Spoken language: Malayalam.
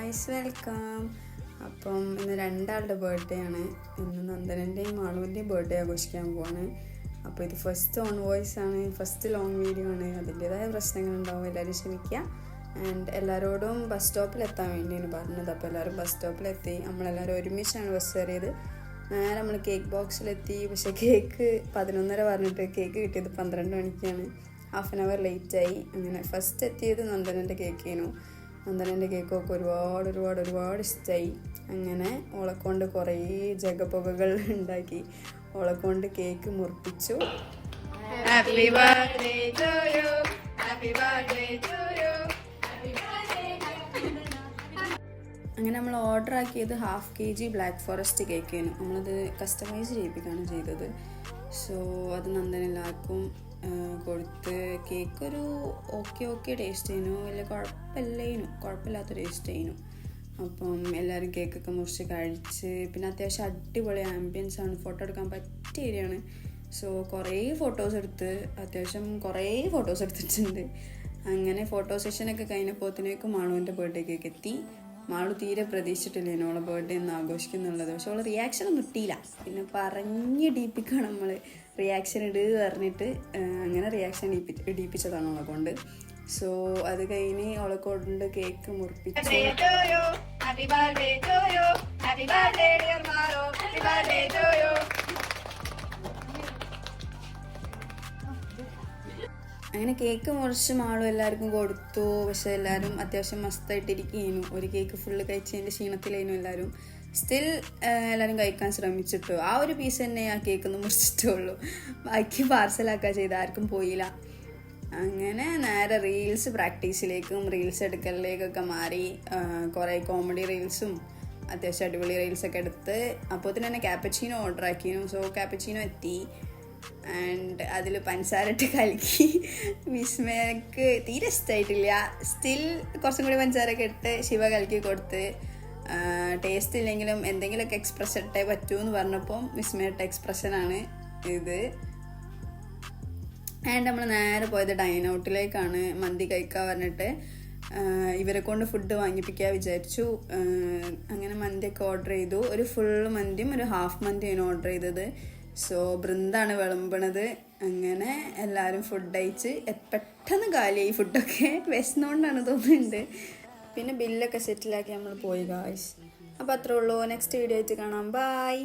Guys, welcome. അപ്പം ഇന്ന് രണ്ടാളുടെ ബർത്ത്ഡേ ആണ്. ഇന്ന് നന്ദനൻ്റെയും മാളുവിൻ്റെയും ബർത്ത്ഡേ ആഘോഷിക്കാൻ പോവാണ്. അപ്പോൾ ഇത് ഫസ്റ്റ് ഓൺ വോയിസ് ആണ്, ഫസ്റ്റ് ലോങ് വീഡിയോ ആണ്. അതിൻ്റേതായ പ്രശ്നങ്ങളുണ്ടാവും, എല്ലാവരും ക്ഷമിക്കുക. ആൻഡ് എല്ലാവരോടും ബസ് സ്റ്റോപ്പിലെത്താൻ വേണ്ടിയാണ് പറഞ്ഞത്. അപ്പോൾ എല്ലാവരും ബസ് സ്റ്റോപ്പിലെത്തി. നമ്മളെല്ലാവരും ഒരുമിച്ചാണ് ബസ് കയറിയത്. നേരെ നമ്മൾ കേക്ക് ബോക്സിലെത്തി. പക്ഷേ കേക്ക് 11:30 പറഞ്ഞിട്ട് കേക്ക് കിട്ടിയത് 12 മണിക്കാണ്. ഹാഫ് ആൻ അവർ ലേറ്റായി. അങ്ങനെ ഫസ്റ്റ് എത്തിയത് നന്ദനൻ്റെ കേക്കേനു. നന്ദനൻ്റെ കേക്കൊക്കെ ഒരുപാട് ഇഷ്ടമായി. അങ്ങനെ ഓളെക്കൊണ്ട് കുറേ ജഗപ്പുകകൾ ഉണ്ടാക്കി ഓളെക്കൊണ്ട് കേക്ക് മുറിപ്പിച്ചു. Happy birthday to you, happy birthday to you. അങ്ങനെ നമ്മൾ ഓർഡർ ആക്കിയത് 1/2 kg ബ്ലാക്ക് ഫോറസ്റ്റ് കേക്കാണ്. നമ്മളത് കസ്റ്റമൈസ് ചെയ്യിപ്പിക്കുകയാണ് ചെയ്തത്. സോ അത് നന്ദന എല്ലാവർക്കും കൊടുത്ത്. കേക്ക് ഒരു ഓക്കെ ടേസ്റ്റ് ചെയ്യുന്നു, വലിയ കുഴപ്പമില്ലാത്ത ടേസ്റ്റ് ചെയ്യുന്നു. അപ്പം എല്ലാവരും കേക്കൊക്കെ മുറിച്ച് കഴിച്ച്. പിന്നെ അത്യാവശ്യം അടിപൊളി ആംബിയൻസ് ആണ്, ഫോട്ടോ എടുക്കാൻ പറ്റിയ ഏരിയയാണ്. സോ കുറേ ഫോട്ടോസ് എടുത്തിട്ടുണ്ട്. അങ്ങനെ ഫോട്ടോ സെഷനൊക്കെ കഴിഞ്ഞപ്പോഴത്തേക്കും മാളുവിൻ്റെ ബർത്ത്ഡേ കേക്ക് എത്തി. മാളു തീരെ പ്രതീക്ഷിച്ചിട്ടില്ല എന്നോളെ ബർത്ത്ഡേ ഒന്ന് ആഘോഷിക്കുന്നുള്ളത്. പക്ഷെ അവളെ റിയാക്ഷൻ ഒന്നും ഇട്ടില്ല. പിന്നെ പറഞ്ഞ് ഡീപ്പിക്കാണ് നമ്മൾ റിയാക്ഷൻ പറഞ്ഞിട്ട് അങ്ങനെ റിയാക്ഷൻ ഇടിപ്പിച്ചതാണ് അവളെ കൊണ്ട്. സോ അത് കഴിഞ്ഞ് അവളെ കൊണ്ട് കേക്ക് മുറിപ്പിച്ചു. അങ്ങനെ കേക്ക് മുറിച്ച് മാളും എല്ലാവർക്കും കൊടുത്തു. പക്ഷെ എല്ലാവരും അത്യാവശ്യം മസ്തായിട്ടിരിക്കുന്നു. ഒരു കേക്ക് ഫുള്ള് കഴിച്ചതിൻ്റെ ക്ഷീണത്തിലായിരുന്നു എല്ലാവരും. സ്റ്റിൽ എല്ലാവരും കഴിക്കാൻ ശ്രമിച്ചിട്ടു. ആ ഒരു പീസ് തന്നെ ആ കേക്കൊന്ന് മുറിച്ചിട്ടുള്ളൂ. ബാക്കി പാർസലാക്കാൻ ചെയ്ത് ആർക്കും പോയില്ല. അങ്ങനെ നേരെ റീൽസ് പ്രാക്ടീസിലേക്കും റീൽസ് എടുക്കലിലേക്കൊക്കെ മാറി. കുറേ കോമഡി റീൽസും അത്യാവശ്യം അടിപൊളി റീൽസൊക്കെ എടുത്ത്. അപ്പോൾ തന്നെ ക്യാപ്പച്ചീനോ ഓർഡർ ആക്കിയിരുന്നു. സോ ക്യാപ്പച്ചീനോ എത്തി. ആൻഡ് അതിൽ പഞ്ചസാരട്ട് കലക്കി. വിസ്മയക്ക് തീരെ ഇഷ്ടമായിട്ടില്ല. സ്റ്റിൽ കുറച്ചും കൂടി പഞ്ചസാരൊക്കെ ഇട്ട് ശിവ കലക്കി കൊടുത്ത്. ടേസ്റ്റ് ഇല്ലെങ്കിലും എന്തെങ്കിലുമൊക്കെ എക്സ്പ്രഷൻ ഇട്ടേ പറ്റൂ എന്ന് പറഞ്ഞപ്പോൾ വിസ്മയിട്ട എക്സ്പ്രഷനാണ് ഇത്. ആൻഡ് നമ്മൾ നേരെ പോയത് ഡൈൻ ഔട്ടിലേക്കാണ് മന്തി കഴിക്കാൻ പറഞ്ഞിട്ട്. ഇവരെ കൊണ്ട് ഫുഡ് വാങ്ങിപ്പിക്കാൻ വിചാരിച്ചു. അങ്ങനെ മന്തിയൊക്കെ ഓർഡർ ചെയ്തു. ഒരു ഫുൾ മന്തിയും ഒരു ഹാഫ് മന്തിയാണ് ഓർഡർ ചെയ്തത്. സോ ബൃന്ദാണ് വിളമ്പണത്. അങ്ങനെ എല്ലാവരും ഫുഡ് കഴിച്ച് പെട്ടെന്ന് കാലിയായി ഫുഡൊക്കെ. വിശന്നുകൊണ്ടാണ് തോന്നുന്നുണ്ട്. പിന്നെ ബില്ലൊക്കെ സെറ്റിലാക്കി നമ്മൾ പോയി ഗായ്സ്. അപ്പോൾ അത്രേ ഉള്ളൂ. നെക്സ്റ്റ് വീഡിയോ ആയിട്ട് കാണാം. ബൈ.